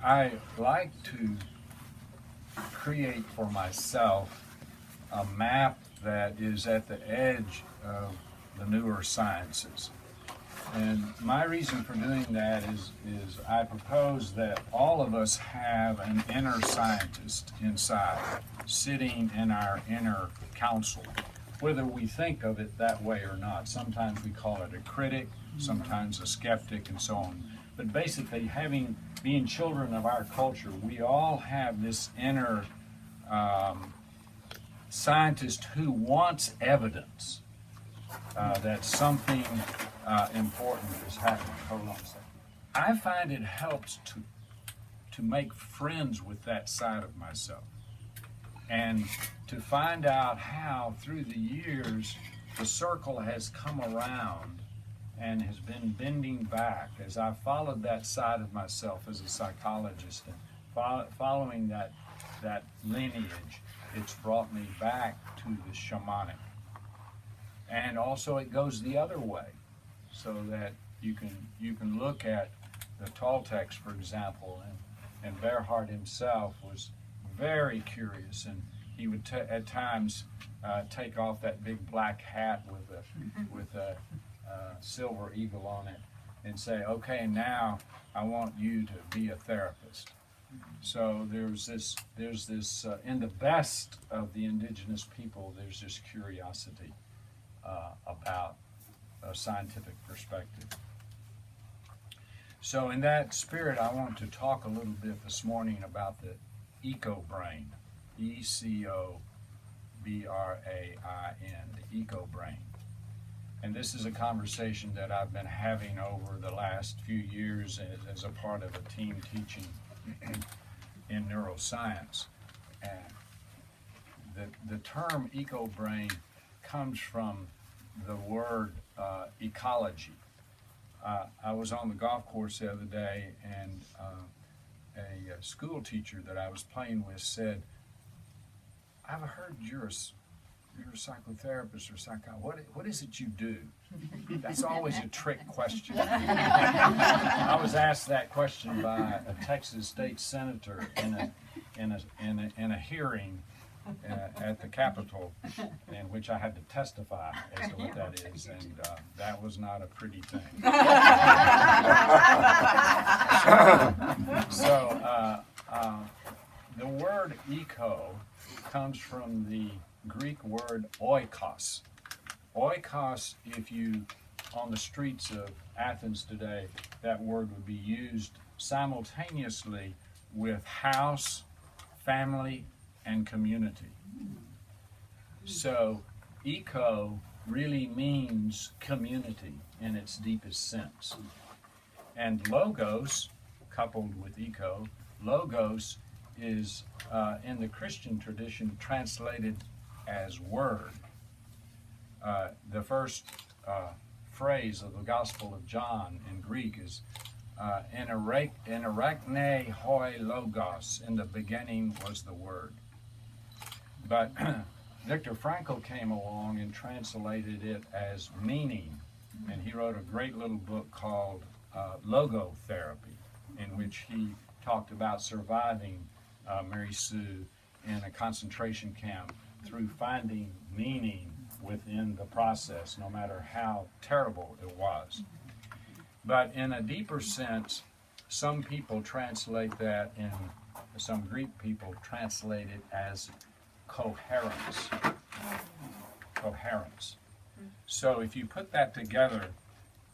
I like to create for myself a map that is at the edge of the newer sciences. And my reason for doing that is I propose that all of us have an inner scientist inside, sitting in our inner council, whether we think of it that way or not. Sometimes we call it a critic, sometimes a skeptic, and so on. But basically, being children of our culture, we all have this inner scientist who wants evidence that something important is happening. Hold on a second. I find it helps to make friends with that side of myself and to find out how through the years the circle has come around and has been bending back as I followed that side of myself as a psychologist, and following that lineage, it's brought me back to the shamanic. And also it goes the other way, so that you can look at the Toltecs, for example, and Berhard himself was very curious, and he would at times take off that big black hat with a silver eagle on it and say, okay, now I want you to be a therapist. So there's this in the best of the indigenous people, there's this curiosity about a scientific perspective. So in that spirit, I want to talk a little bit this morning about the eco-brain, E-C-O-B-R-A-I-N, the eco-brain. And this is a conversation that I've been having over the last few years as a part of a team teaching in neuroscience. And the term eco-brain comes from the word ecology. I was on the golf course the other day, and a school teacher that I was playing with said, "I've heard you're a psychotherapist or what is it you do?" That's always a trick question. I was asked that question by a Texas state senator in a hearing at the Capitol, in which I had to testify as to what that is, and that was not a pretty thing. So the word eco comes from the Greek word oikos. Oikos, if you, on the streets of Athens today, that word would be used simultaneously with house, family, and community. So eco really means community in its deepest sense. And logos, coupled with eco, logos is in the Christian tradition translated as word. The first phrase of the Gospel of John in Greek is in arachne hoi logos, in the beginning was the word. But Viktor Frankl came along and translated it as meaning, and he wrote a great little book called Logotherapy, in which he talked about surviving Mary Sue in a concentration camp through finding meaning within the process, no matter how terrible it was. But in a deeper sense, some people translate that, in some Greek people translate it as coherence. Coherence. So if you put that together,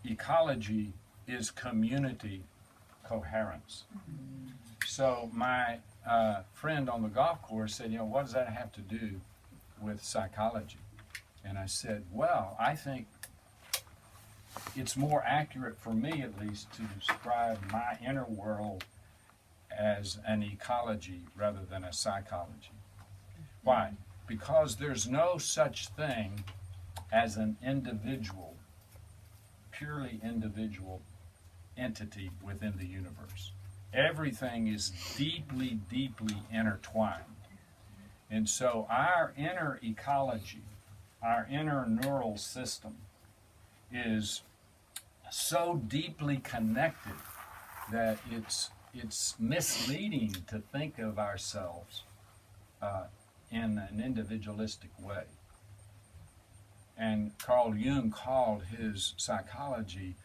ecology is community coherence. So my friend on the golf course said, what does that have to do with psychology? And I said, well, I think it's more accurate for me, at least, to describe my inner world as an ecology rather than a psychology. Why? Because there's no such thing as an individual, purely individual entity within the universe. Everything is deeply, deeply intertwined. And so our inner ecology, our inner neural system, is so deeply connected that it's misleading to think of ourselves in an individualistic way. And Carl Jung called his psychology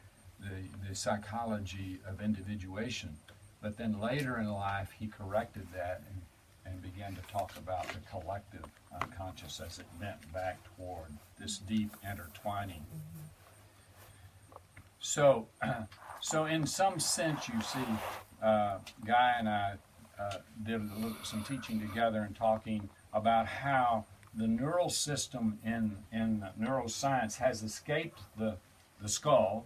the psychology of individuation. But then later in life, he corrected that and began to talk about the collective unconscious as it bent back toward this deep intertwining. So, so in some sense, you see, Guy and I did some teaching together and talking about how the neural system in neuroscience has escaped the skull,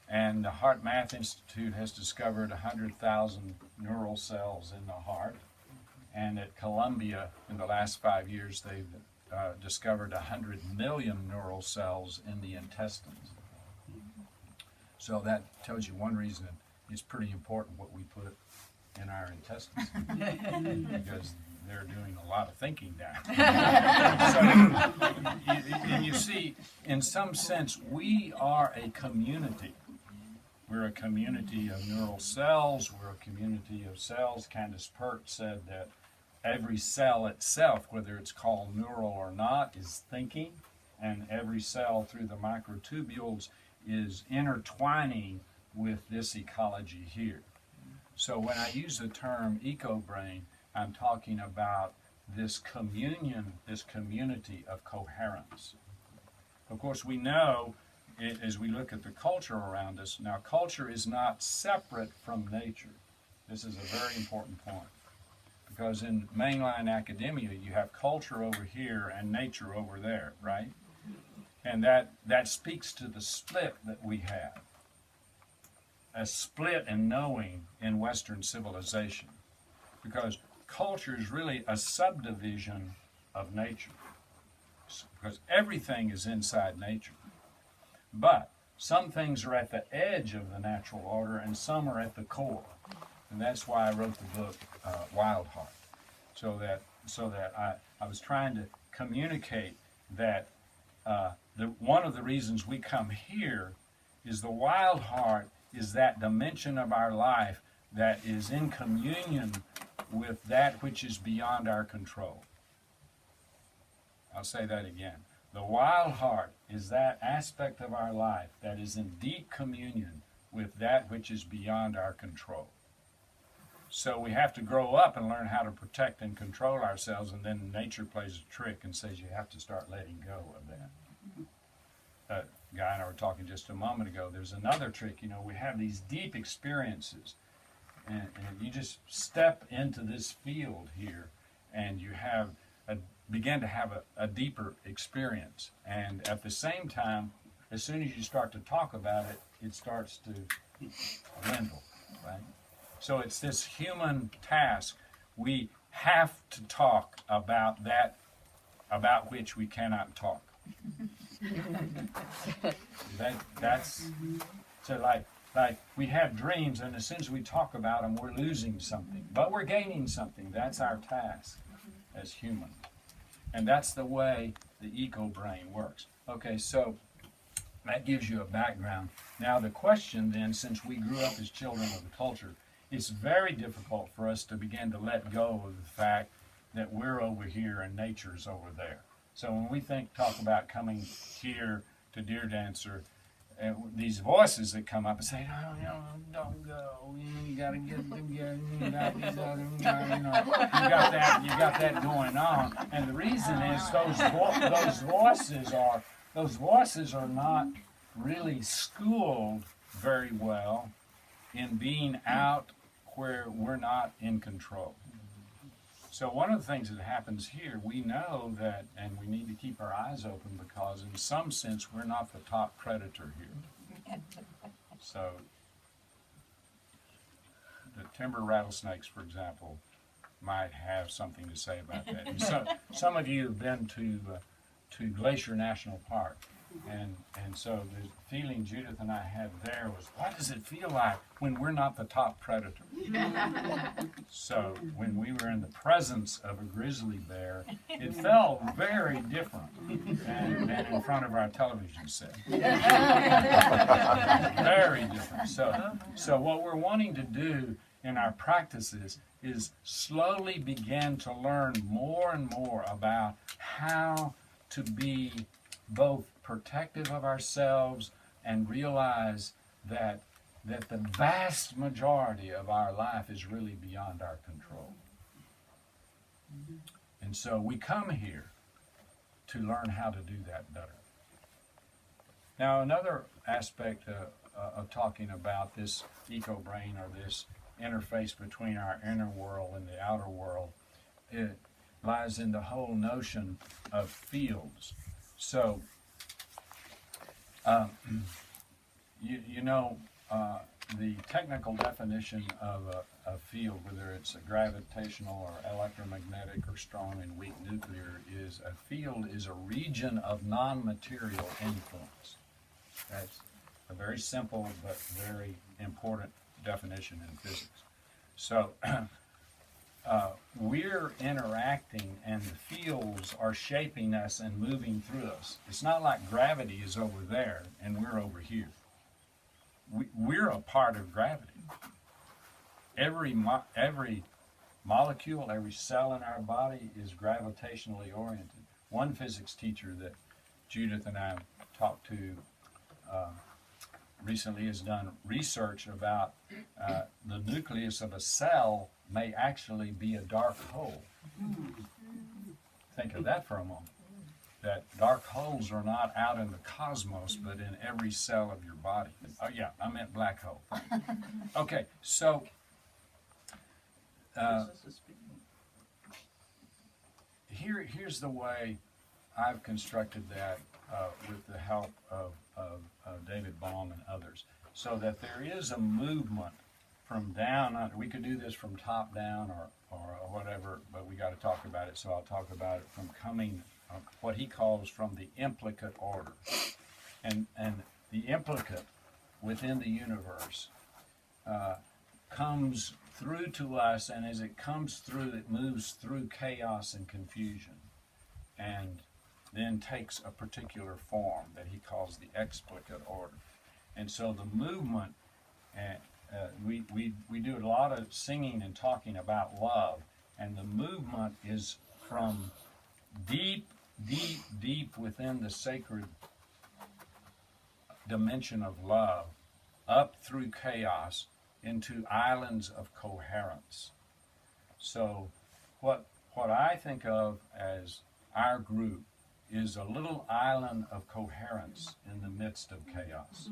and the Heart Math Institute has discovered 100,000 neural cells in the heart. And at Columbia, in the last 5 years, they've discovered 100 million neural cells in the intestines. So that tells you one reason it's pretty important what we put in our intestines, because they're doing a lot of thinking down. And you see, in some sense, we are a community. We're a community of neural cells. We're a community of cells. Candace Pert said that every cell itself, whether it's called neural or not, is thinking, and every cell through the microtubules is intertwining with this ecology here. So when I use the term eco-brain, I'm talking about this communion, this community of coherence. Of course, we know, as we look at the culture around us, now culture is not separate from nature. This is a very important point, because in mainline academia, you have culture over here and nature over there, right? And that speaks to the split that we have, a split in knowing in Western civilization, because culture is really a subdivision of nature, because everything is inside nature. But some things are at the edge of the natural order, and some are at the core. And that's why I wrote the book, Wild Heart, so that I was trying to communicate that one of the reasons we come here is the wild heart is that dimension of our life that is in communion with that which is beyond our control. I'll say that again. The wild heart is that aspect of our life that is in deep communion with that which is beyond our control. So we have to grow up and learn how to protect and control ourselves, and then nature plays a trick and says you have to start letting go of that. Guy and I were talking just a moment ago. There's another trick. You know, we have these deep experiences, and you just step into this field here, and you have begin to have a deeper experience. And at the same time, as soon as you start to talk about it, it starts to dwindle, right? So it's this human task. We have to talk about that about which we cannot talk. That's so like we have dreams, and as soon as we talk about them, we're losing something, but we're gaining something. That's our task as humans, and that's the way the eco-brain works. Okay, so that gives you a background. Now the question then, since we grew up as children of the culture, it's very difficult for us to begin to let go of the fact that we're over here and nature's over there. So when we talk about coming here to Deer Dancer, these voices that come up and say, "Oh, don't go. You got to get together. You got that going on." And the reason is those voices are not really schooled very well in being out where we're not in control. So one of the things that happens here, we know that, and we need to keep our eyes open, because in some sense we're not the top predator here. So the timber rattlesnakes, for example, might have something to say about that. And so, some of you have been to Glacier National Park. And so the feeling Judith and I had there was, what does it feel like when we're not the top predator? So when we were in the presence of a grizzly bear, it felt very different than in front of our television set. Very different. So what we're wanting to do in our practices is slowly begin to learn more and more about how to be both protective of ourselves and realize that the vast majority of our life is really beyond our control. And so we come here to learn how to do that better. Now, another aspect of talking about this eco-brain, or this interface between our inner world and the outer world, it lies in the whole notion of fields. So, the technical definition of a field, whether it's a gravitational or electromagnetic or strong and weak nuclear, is a field is a region of non-material influence. That's a very simple but very important definition in physics. So we're interacting and the fields are shaping us and moving through us. It's not like gravity is over there and we're over here. We're a part of gravity. Every molecule, every cell in our body is gravitationally oriented. One physics teacher that Judith and I talked to recently has done research about the nucleus of a cell may actually be a dark hole. Think of that for a moment. That dark holes are not out in the cosmos, but in every cell of your body. Oh yeah, I meant black hole. Okay, so here's the way I've constructed that with the help of David Baum and others, so that there is a movement from down under. We could do this from top down or whatever, but we got to talk about it, so I'll talk about it from coming, what he calls from the implicate order. And the implicate within the universe comes through to us, and as it comes through, it moves through chaos and confusion, and then takes a particular form that he calls the explicate order. And so the movement, we do a lot of singing and talking about love, and the movement is from deep, deep, deep within the sacred dimension of love, up through chaos into islands of coherence. So what I think of as our group is a little island of coherence in the midst of chaos.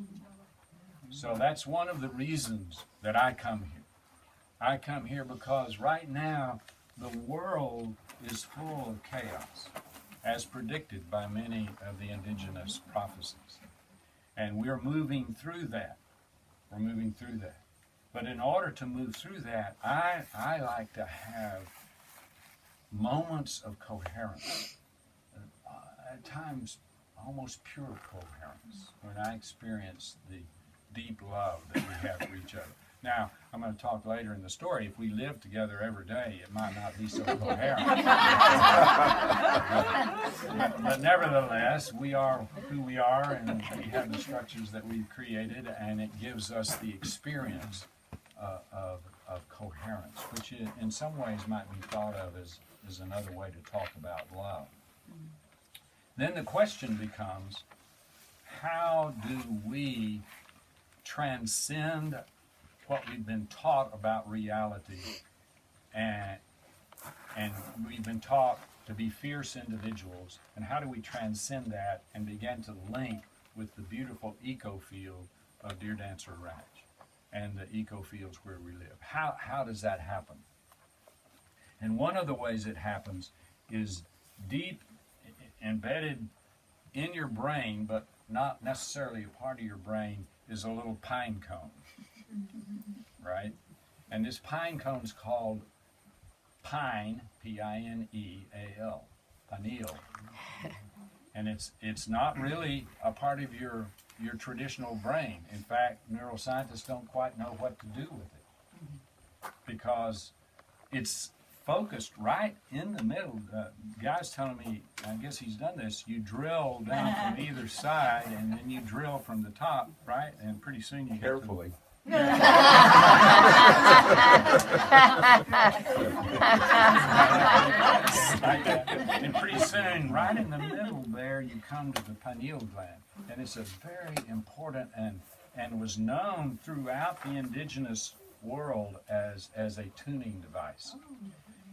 So that's one of the reasons that I come here. I come here because right now the world is full of chaos, as predicted by many of the indigenous prophecies. And we're moving through that. We're moving through that. But in order to move through that, I like to have moments of coherence. At times, almost pure coherence, when I experience the deep love that we have for each other. Now, I'm going to talk later in the story. If we live together every day, it might not be so coherent. but nevertheless, we are who we are, and we have the structures that we've created, and it gives us the experience of coherence, which in some ways might be thought of as another way to talk about love. Then the question becomes, how do we transcend what we've been taught about reality, and we've been taught to be fierce individuals, and how do we transcend that and begin to link with the beautiful eco-field of Deer Dancer Ranch and the eco-fields where we live? How does that happen? And one of the ways it happens is deep embedded in your brain, but not necessarily a part of your brain, is a little pine cone, right? And this pine cone is called pine, P-I-N-E-A-L, pineal. And it's not really a part of your traditional brain. In fact, neuroscientists don't quite know what to do with it because it's focused right in the middle. The guy's telling me, I guess he's done this, you drill down from either side and then you drill from the top, right? And pretty soon you Carefully. And pretty soon, right in the middle there, you come to the pineal gland. And it's a very important and was known throughout the indigenous world as a tuning device.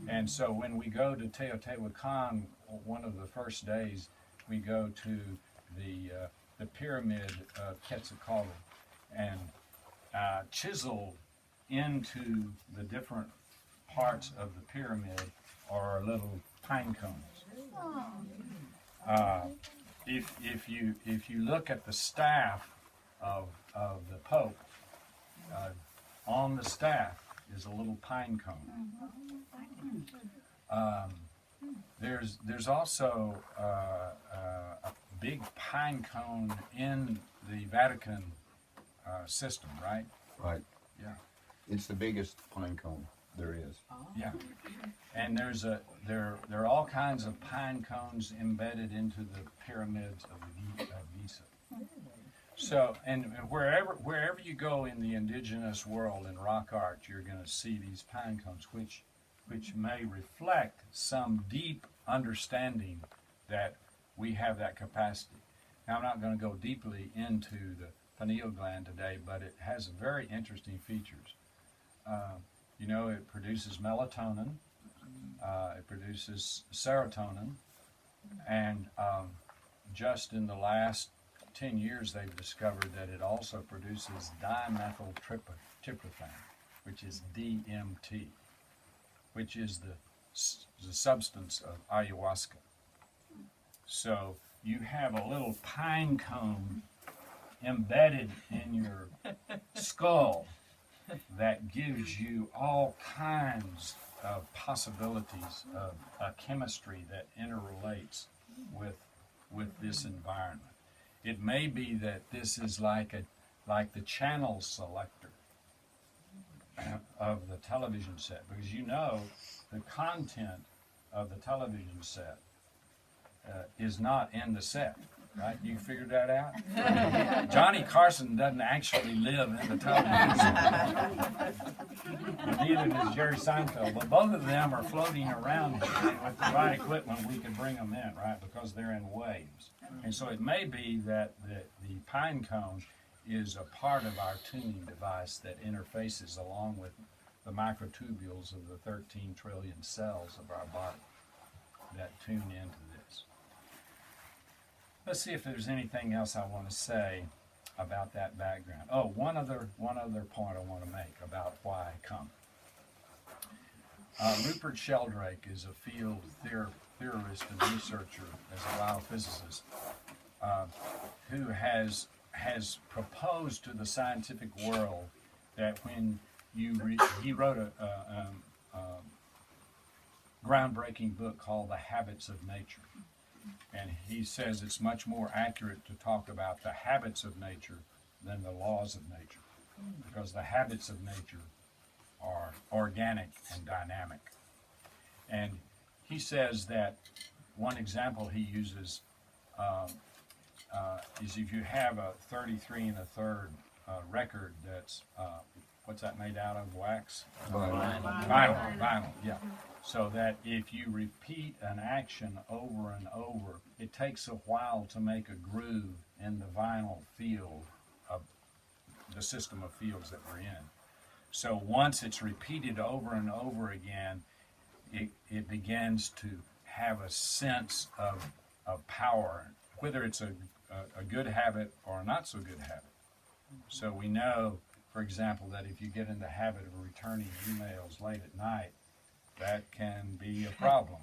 And so when we go to Teotihuacan, one of the first days, we go to the pyramid of Quetzalcoatl and chiseled into the different parts of the pyramid are little pine cones. If you look at the staff of the Pope, on the staff is a little pine cone. There's also a big pine cone in the Vatican system, right? Right. Yeah. It's the biggest pine cone there is. Yeah. And there are all kinds of pine cones embedded into the pyramids of Giza. So, and wherever you go in the indigenous world in rock art, you're going to see these pine cones, which may reflect some deep understanding that we have that capacity. Now, I'm not going to go deeply into the pineal gland today, but it has very interesting features. You know, it produces melatonin, it produces serotonin, and just in the last 10 years they've discovered that it also produces dimethyltryptophan, which is DMT, which is the substance of ayahuasca. So you have a little pine cone embedded in your skull that gives you all kinds of possibilities of a chemistry that interrelates with this environment. It may be that this is like the channel selector of the television set, because you know the content of the television set is not in the set, right? You figured that out? Johnny Carson doesn't actually live in the television set. Neither does Jerry Seinfeld, but both of them are floating around here. With the right equipment, we could bring them in, right? Because they're in waves. And so it may be that the pine cone is a part of our tuning device that interfaces along with the microtubules of the 13 trillion cells of our body that tune into this. Let's see if there's anything else I want to say about that background. Oh, one other point I want to make about why I come. Rupert Sheldrake is a field theorist and researcher as a biophysicist who has proposed to the scientific world that when he wrote a groundbreaking book called The Habits of Nature. And he says it's much more accurate to talk about the habits of nature than the laws of nature, because the habits of nature are organic and dynamic. And he says that one example he uses is if you have a 33 1/3 record that's, what's that made out of, wax? Vinyl, yeah. So that if you repeat an action over and over, it takes a while to make a groove in the vinyl field of the system of fields that we're in. So once it's repeated over and over again, it begins to have a sense of power, whether it's a good habit or a not so good habit. So we know, for example, that if you get in the habit of returning emails late at night, that can be a problem.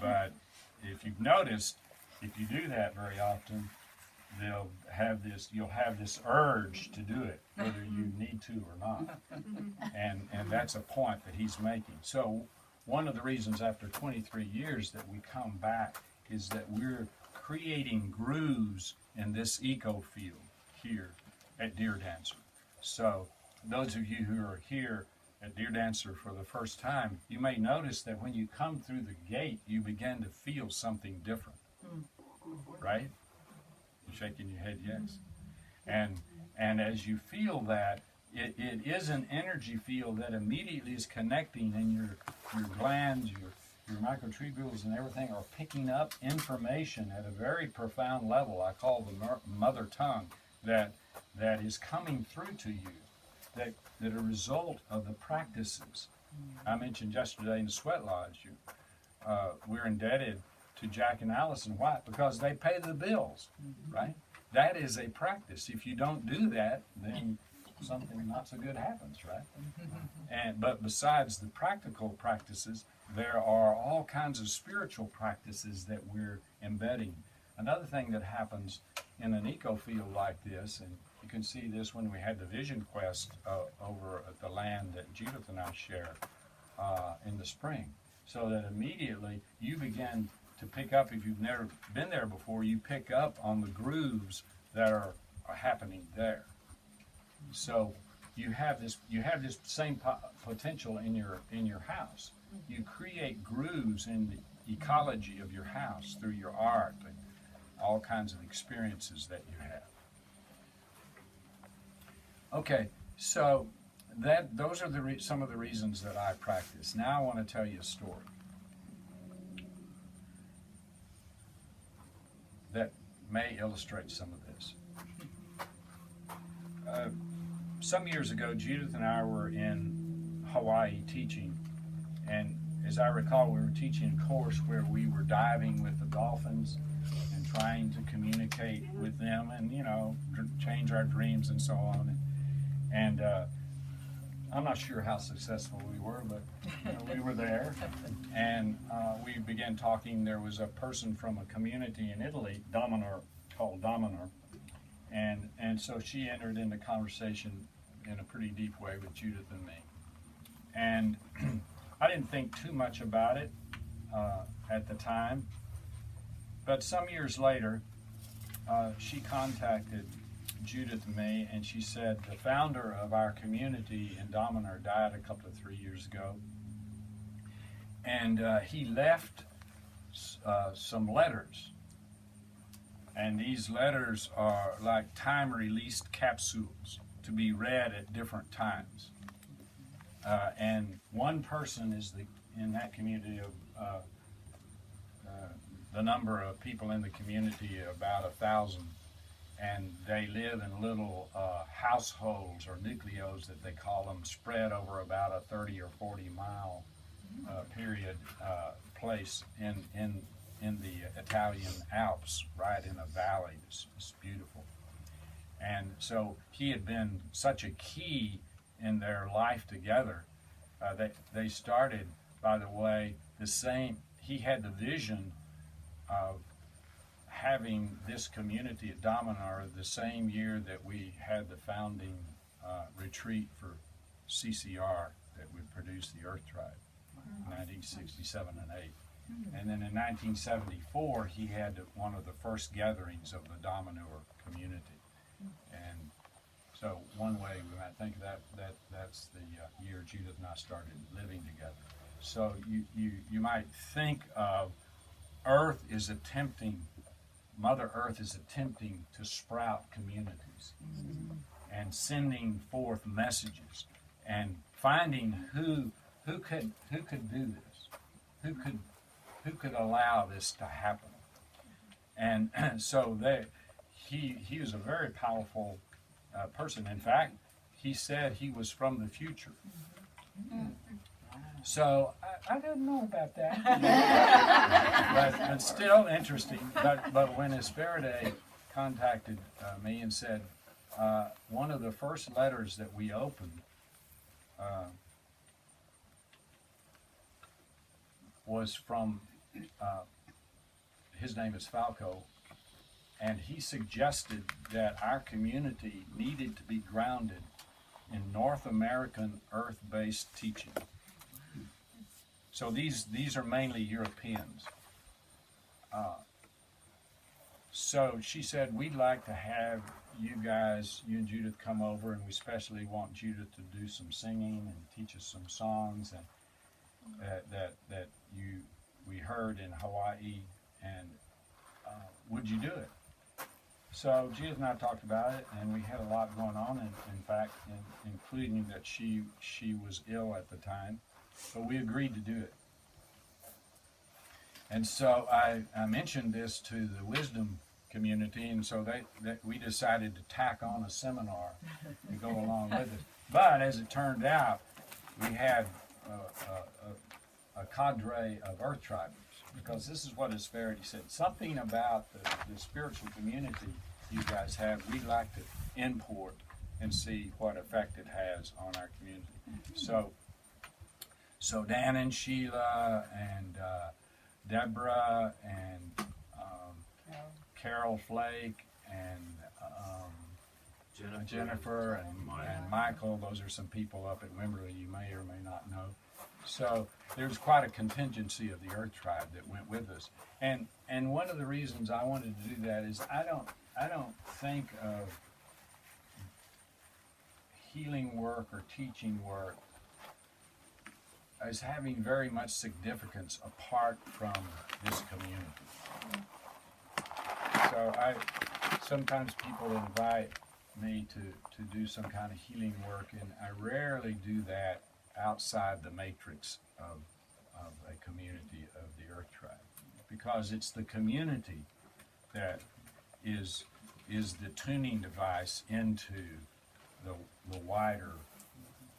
But if you've noticed, if you do that very often, you'll have this urge to do it, whether you need to or not. And that's a point that he's making. So one of the reasons after 23 years that we come back is that we're creating grooves in this eco field here at Deer Dancer. So those of you who are here at Deer Dancer for the first time, you may notice that when you come through the gate, you begin to feel something different, right? You're shaking your head, yes. And as you feel that, it is an energy field that immediately is connecting, and your glands, your microtubules and everything are picking up information at a very profound level. I call the mother tongue that is coming through to you, that a result of the practices. I mentioned yesterday in the Sweat Lodge, we're indebted to Jack and Allison White because they pay the bills, right? That is a practice. If you don't do that, then something not so good happens, right? But besides the practical practices, there are all kinds of spiritual practices that we're embedding. Another thing that happens in an eco field like this, and you can see this when we had the Vision Quest over at the land that Judith and I share in the spring, so that immediately you begin to pick up, if you've never been there before, you pick up on the grooves that are happening there. So you have this same potential in your house. You create grooves in the ecology of your house through your art and all kinds of experiences that you have. Okay, so those are some of the reasons that I practice. Now I want to tell you a story that may illustrate some of this. Some years ago, Judith and I were in Hawaii teaching, and as I recall, we were teaching a course where we were diving with the dolphins and trying to communicate with them and, change our dreams and so on. And I'm not sure how successful we were, but we were there. And we began talking. There was a person from a community in Italy, called Dominar. And so she entered into conversation in a pretty deep way with Judith and me. And I didn't think too much about it at the time. But some years later, she contacted Judith and me, and she said the founder of our community in Dominar died a couple of 3 years ago. And he left some letters. And these letters are like time-released capsules to be read at different times. And one person is in that community of the number of people in the community, about 1,000, and they live in little households or nucleos that they call them, spread over about a 30 or 40 mile period place in the Italian Alps, right in a valley. It's beautiful. And so he had been such a key in their life together. They started, by the way, he had the vision of having this community at Dominar the same year that we had the founding retreat for CCR that we produced the Earth Tribe, 1967 and 8. And then in 1974, he had one of the first gatherings of the Dominar community. And so one way we might think that's the year Judith and I started living together. So you might think of Mother Earth is attempting to sprout communities and sending forth messages and finding who could do this, who could allow this to happen. And so he was a very powerful person. In fact, he said he was from the future. So I didn't know about that. But still interesting. But when Esperide contacted me and said, one of the first letters that we opened was from, his name is Falco, and he suggested that our community needed to be grounded in North American earth-based teaching. So these are mainly Europeans. So she said, we'd like to have you guys, you and Judith, come over, and we especially want Judith to do some singing and teach us some songs and that we heard in Hawaii, and would you do it? So Judith and I talked about it, and we had a lot going on, and in fact, including that she was ill at the time, but we agreed to do it. And so I mentioned this to the wisdom community, and so we decided to tack on a seminar to go along with it. But as it turned out, we had a cadre of earth tribers, because this is what His Verity said. Something about the spiritual community you guys have, we'd like to import and see what effect it has on our community. So Dan and Sheila and Deborah and Carol Flake and Jennifer and Michael, those are some people up at Wimberley you may or may not know. So there's quite a contingency of the Earth Tribe that went with us. And one of the reasons I wanted to do that is I don't think of healing work or teaching work as having very much significance apart from this community. So sometimes people invite me to do some kind of healing work, and I rarely do that outside the matrix of a community of the Earth Tribe, because it's the community that is the tuning device into the wider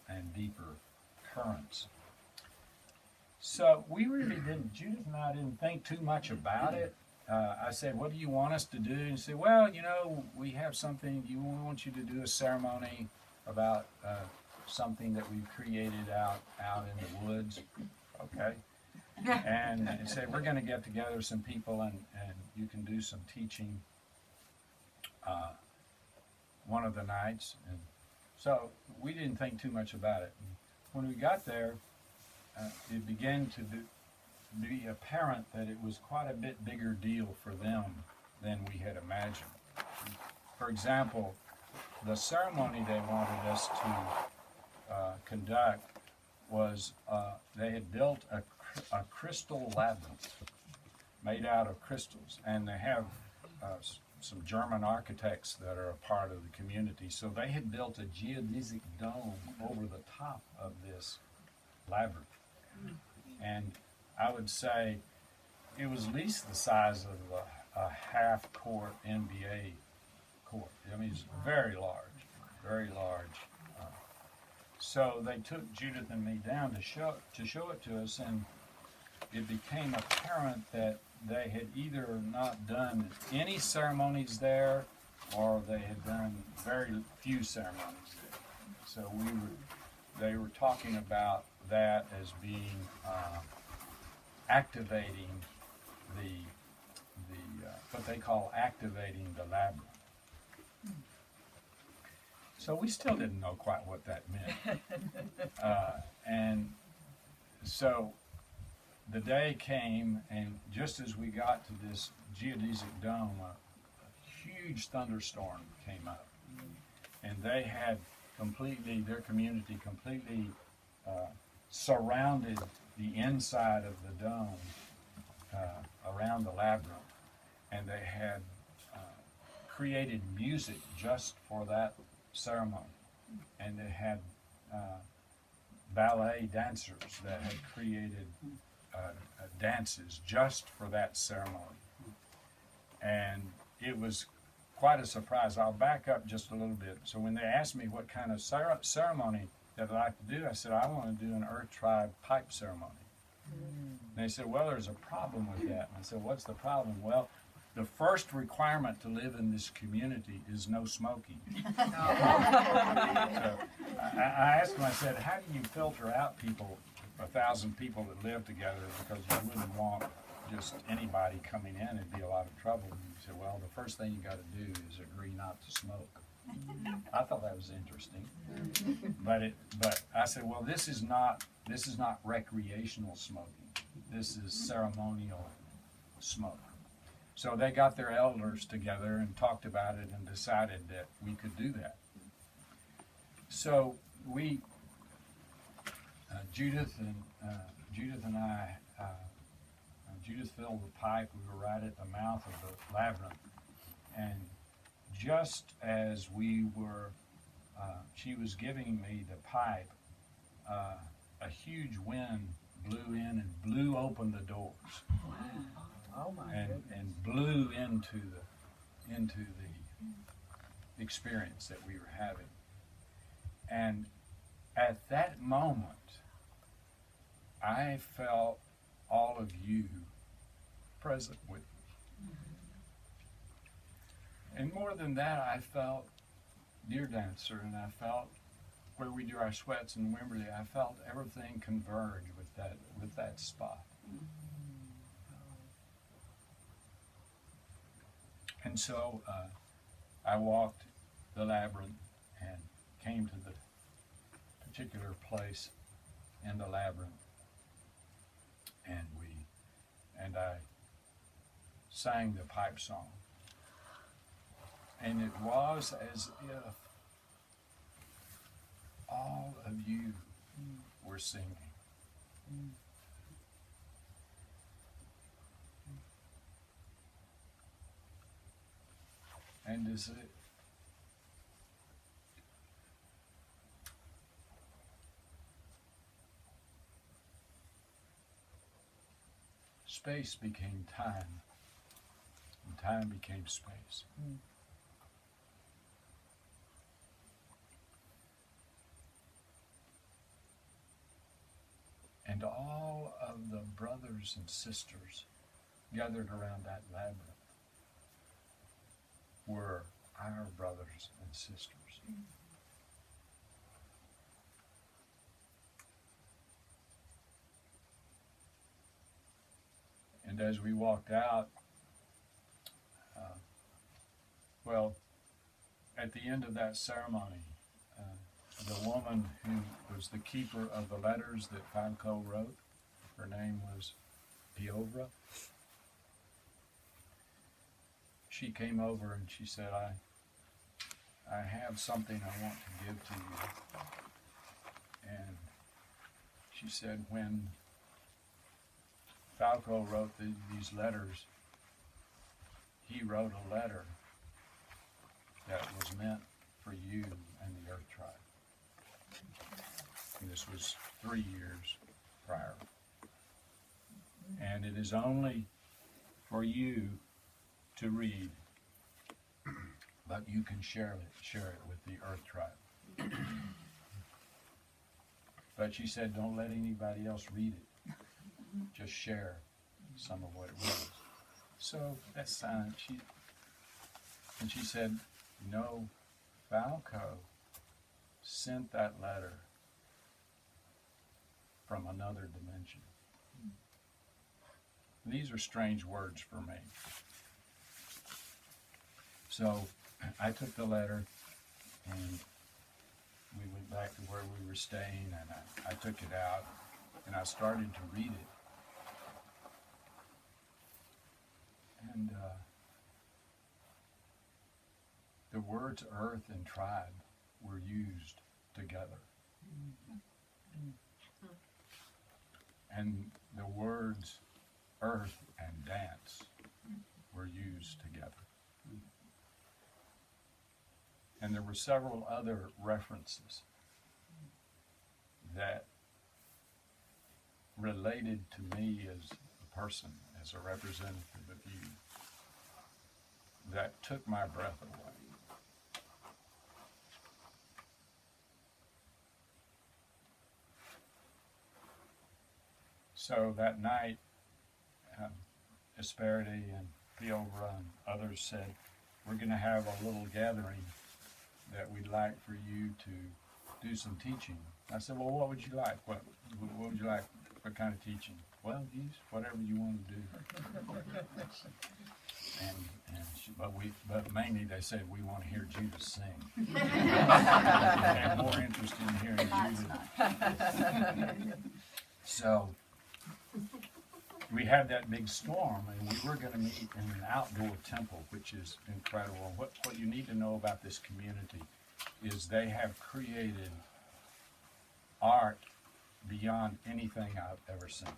and deeper currents. So we really didn't, Judith and I didn't think too much about it. I said, what do you want us to do? And he said, well, we have something, we want you to do a ceremony about something that we've created out in the woods. Okay. And he said, we're going to get together some people and you can do some teaching one of the nights. And so we didn't think too much about it. When we got there, it began to be apparent that it was quite a bit bigger deal for them than we had imagined. For example, the ceremony they wanted us to conduct was they had built a crystal labyrinth made out of crystals, and they have some German architects that are a part of the community, so they had built a geodesic dome over the top of this labyrinth. And I would say it was at least the size of a half-court NBA court. I mean, it's very large, very large. So they took Judith and me down to show it to us, and it became apparent that they had either not done any ceremonies there, or they had done very few ceremonies there. So they were talking about that as being activating the what they call activating the labyrinth. So we still didn't know quite what that meant. And so the day came, and just as we got to this geodesic dome, a huge thunderstorm came up. And they had their community completely surrounded the inside of the dome around the labyrinth. And they had created music just for that ceremony. And they had ballet dancers that had created dances just for that ceremony. And it was quite a surprise. I'll back up just a little bit. So when they asked me what kind of ceremony that I'd like to do, I said, I want to do an Earth Tribe pipe ceremony. And they said, well, there's a problem with that. And I said, what's the problem? Well, the first requirement to live in this community is no smoking. So I asked them, I said, how do you filter out 1,000 people that live together, because you wouldn't want just anybody coming in, it'd be a lot of trouble. And he said, well, the first thing you got to do is agree not to smoke. I thought that was interesting. But I said, well, this is not recreational smoking. This is ceremonial smoke. So they got their elders together and talked about it and decided that we could do that. So we, Judith and I, Judith filled the pipe. We were right at the mouth of the labyrinth, and just as we were, she was giving me the pipe, a huge wind blew in and blew open the doors. Wow. Oh my goodness. And blew into the experience that we were having. And at that moment, I felt all of you present with me. And more than that, I felt Deer Dancer, and I felt where we do our sweats in Wimberley, I felt everything converge with that spot. And so I walked the labyrinth and came to the particular place in the labyrinth, and I sang the pipe song. And it was as if all of you were singing. And is it space became time, and time became space. And all of the brothers and sisters gathered around that labyrinth were our brothers and sisters. And as we walked out, at the end of that ceremony, the woman who was the keeper of the letters that Taegel wrote, her name was Piovra. She came over and she said, I have something I want to give to you. And she said, when Taegel wrote these letters, he wrote a letter that was meant for you and the Earth Tribe. And this was 3 years prior. And it is only for you to read, but you can share it with the Earth Tribe. But she said, don't let anybody else read it. Just share some of what it was. So that's silent. She said, Falco sent that letter from another dimension. These are strange words for me. So I took the letter and we went back to where we were staying, and I took it out and I started to read it. And the words earth and tribe were used together. And the words earth and dance were used together. And there were several other references that related to me as a person, as a representative of you, that took my breath away. So that night, Asperity and Piovra and others said, we're going to have a little gathering that we'd like for you to do some teaching. I said, well, what would you like? What would you like? What kind of teaching? Well, geez, whatever you want to do. But mainly they said, we want to hear Judith sing. They have more interest in hearing Judith. So we had that big storm, and we were going to meet in an outdoor temple, which is incredible. What you need to know about this community is they have created art beyond anything I've ever seen.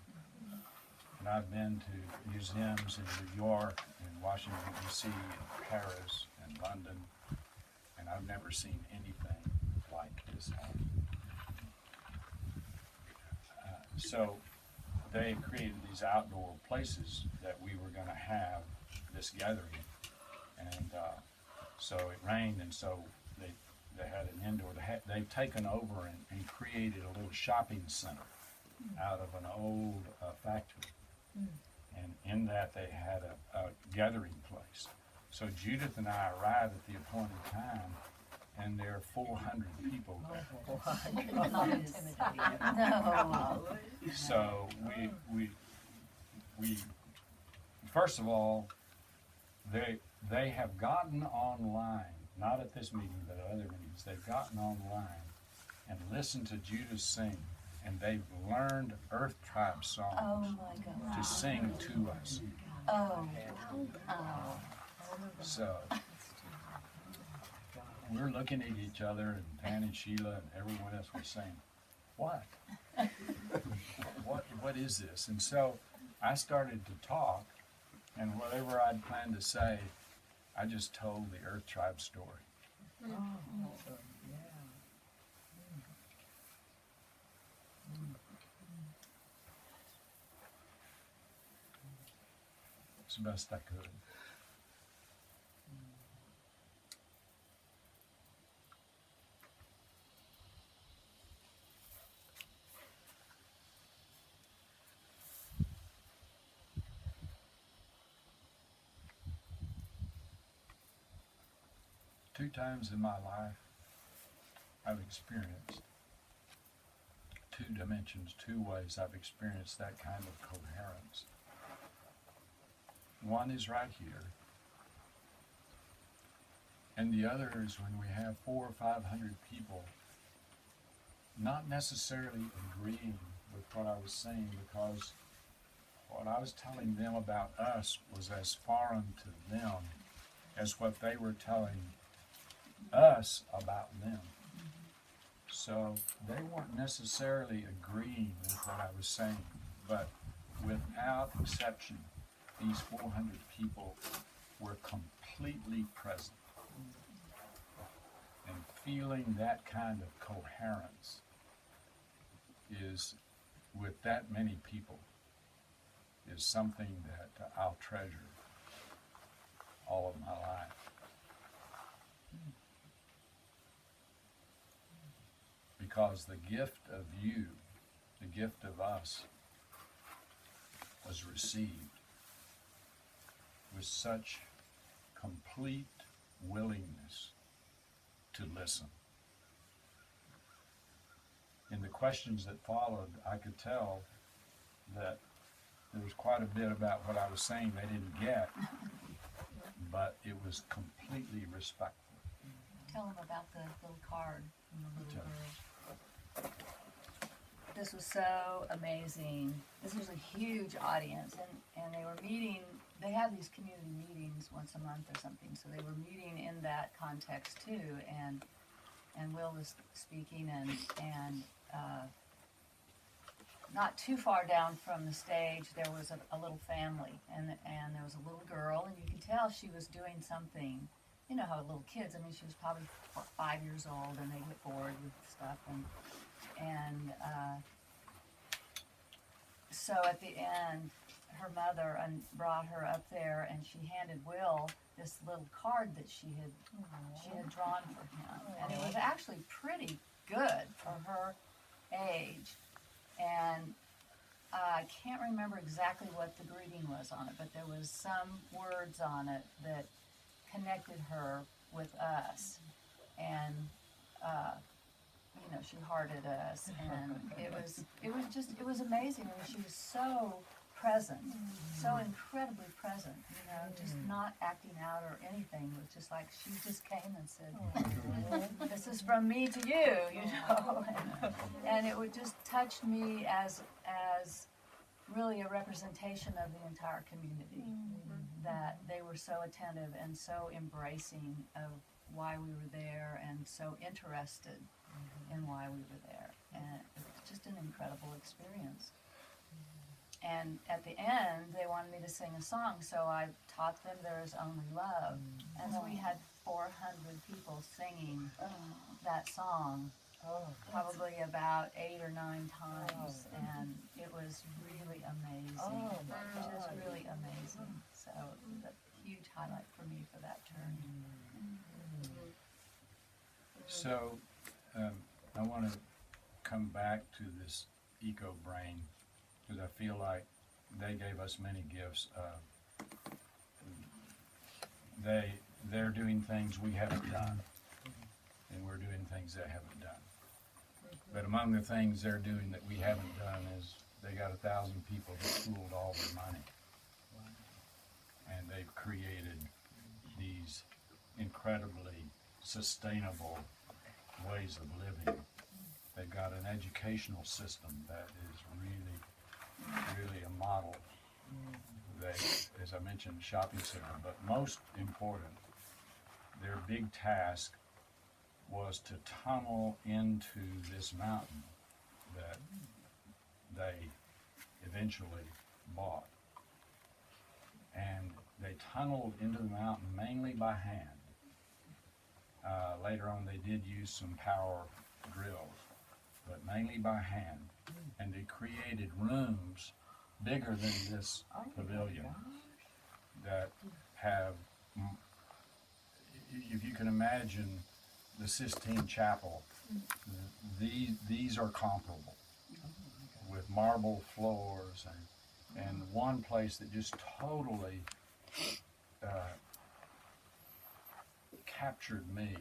And I've been to museums in New York and Washington, D.C., and Paris and London, and I've never seen anything like this art. So they created these outdoor places that we were going to have this gathering, and so it rained, and so they had an indoor. They've taken over and created a little shopping center out of an old factory, and in that they had a gathering place. So Judith and I arrived at the appointed time, and there are 400 people there. Not intimidating. No. So we first of all, they have gotten online, not at this meeting, but at other meetings. They've gotten online and listened to Judas sing, and they've learned Earth Tribe songs Oh my God. to sing to us. Oh. Oh. So we're looking at each other, and Pan and Sheila and everyone else was saying, "What? What is this?" And so I started to talk, and whatever I'd planned to say, I just told the Earth Tribe story. It's the best I could. Two times in my life, I've experienced two dimensions, two ways I've experienced that kind of coherence. One is right here, and the other is when we have 400 or 500 people not necessarily agreeing with what I was saying, because what I was telling them about us was as foreign to them as what they were telling us about them. So they weren't necessarily agreeing with what I was saying, but without exception, these 400 people were completely present. And feeling that kind of coherence is, with that many people, is something that I'll treasure all of my life. Because the gift of you, the gift of us, was received with such complete willingness to listen. In the questions that followed, I could tell that there was quite a bit about what I was saying they didn't get, but it was completely respectful. Tell them about the little card from the little girl. This was so amazing. This was a huge audience, and they were meeting. They have these community meetings once a month or something, so they were meeting in that context too. And Will was speaking, and not too far down from the stage, there was a little family, and there was a little girl, and you could tell she was doing something. You know how little kids, I mean, she was probably 5 years old, and they get bored with stuff, and so at the end, her mother brought her up there, and she handed Will this little card that she had drawn for him, and it was actually pretty good for her age, and I can't remember exactly what the greeting was on it, but there was some words on it that connected her with us, and you know, she hearted us, and it was amazing. I mean, she was so present, so incredibly present, you know, just not acting out or anything. It was just like she just came and said, "This is from me to you," you know, and it would just touch me as really a representation of the entire community. That they were so attentive and so embracing of why we were there and so interested in why we were there. And it was just an incredible experience. And at the end, they wanted me to sing a song, so I taught them There Is Only Love. And so we had 400 people singing that song, probably about 8 or 9 times, and it was really amazing. Just really amazing. So it was a huge highlight for me for that turn. So, I want to come back to this eco brain because I feel like they gave us many gifts. They're doing things we haven't done, and we're doing things they haven't done. But among the things they're doing that we haven't done is they got 1,000 people that pooled all their money, and they've created these incredibly sustainable ways of living. They've got an educational system that is really a model. They, as I mentioned, shopping center, but most important, their big task was to tunnel into this mountain that they eventually bought. And they tunneled into the mountain mainly by hand. Later on they did use some power drills, but mainly by hand. And they created rooms bigger than this pavilion that have, if you can imagine the Sistine Chapel, these are comparable with marble floors, and one place that just totally captured me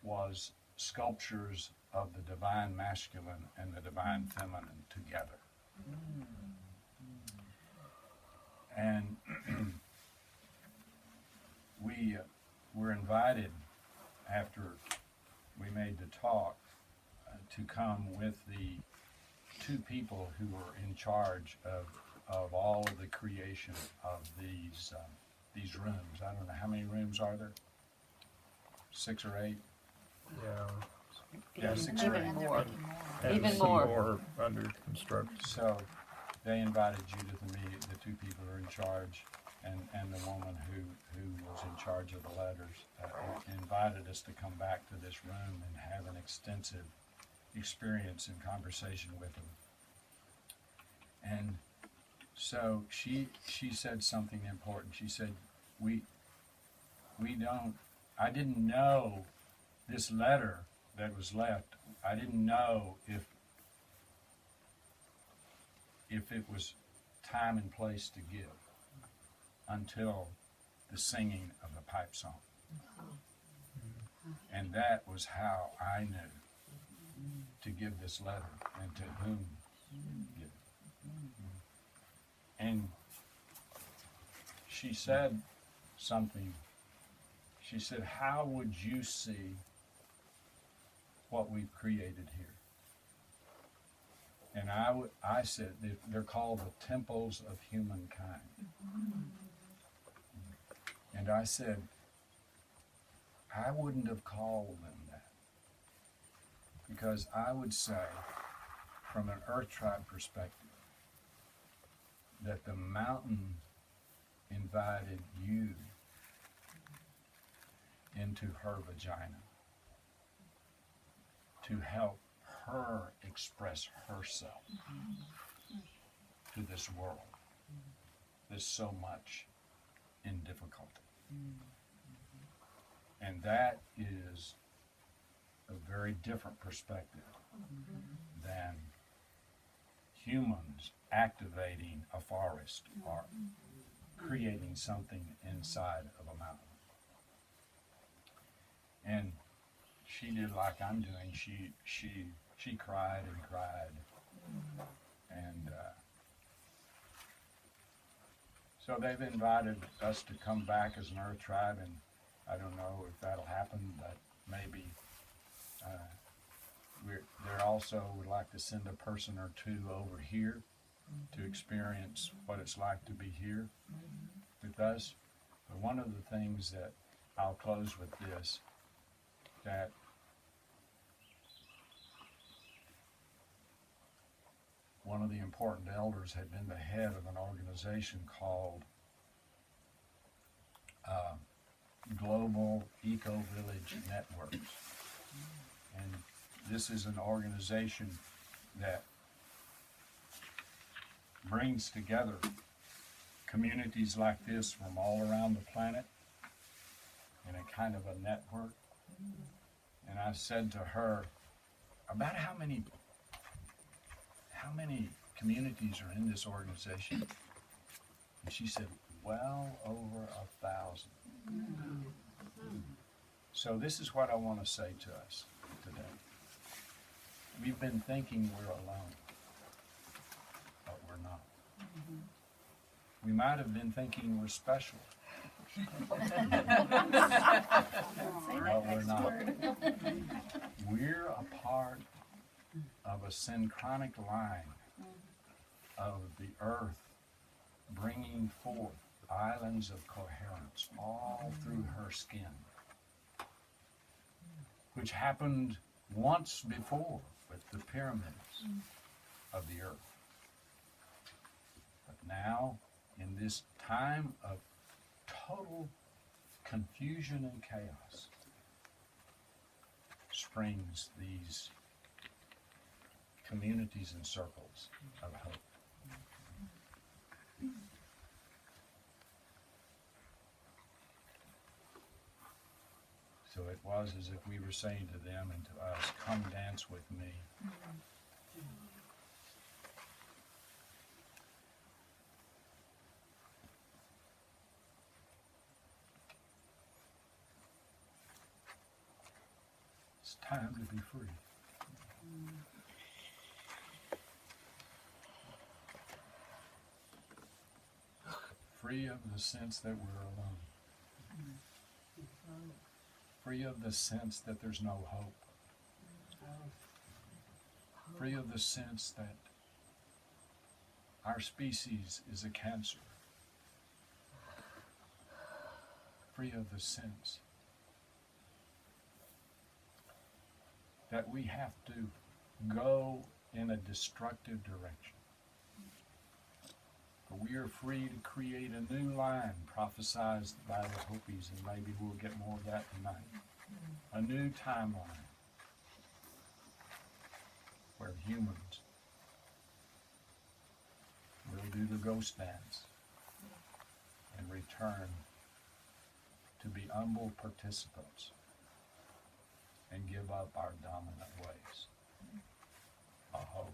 was sculptures of the divine masculine and the divine feminine together. And we were invited after we made the talk to come with the 2 people who were in charge of all of the creation of these rooms. I don't know, how many rooms are there? 6 or 8? Yeah, 6 or 8. And they're making more. And Even some more. under construction. So they invited Judith and me, the 2 people who are in charge, and the woman who was in charge of the letters, invited us to come back to this room and have an extensive experience and conversation with them. And so she said something important. She said, I didn't know this letter that was left, I didn't know if it was time and place to give until the singing of the pipe song. And that was how I knew to give this letter and to whom give it. And she said something. She said, how would you see what we've created here? And I said, they're called the temples of humankind. And I said, I wouldn't have called them that. Because I would say, from an Earth Tribe perspective, that the mountain invited you into her vagina to help her express herself to this world that's so much in difficulty. And that is a very different perspective than humans activating a forest or creating something inside of a mountain. And she did like I'm doing. She cried and cried, and so they've invited us to come back as an Earth Tribe, and I don't know if that'll happen, but maybe. They also would like to send a person or 2 over here to experience what it's like to be here with us. But one of the things that I'll close with this, that one of the important elders had been the head of an organization called Global Eco Village Networks. And this is an organization that brings together communities like this from all around the planet in a kind of a network. And I said to her, about how many communities are in this organization? And she said, well over 1,000. So this is what I want to say to us today. We've been thinking we're alone, but we're not. We might have been thinking we're special, but we're not. We're a part of a synchronic line of the earth bringing forth islands of coherence all through her skin, which happened once before with the pyramids of the earth. But now, in this time of total confusion and chaos, springs these communities and circles of hope. So it was as if we were saying to them and to us, come dance with me. It's time to be free. Free of the sense that we're alone. Free of the sense that there's no hope. Free of the sense that our species is a cancer. Free of the sense that we have to go in a destructive direction. But we are free to create a new line prophesied by the Hopis, and maybe we'll get more of that tonight. A new timeline where humans will do the ghost dance and return to be humble participants and give up our dominant ways. A hope.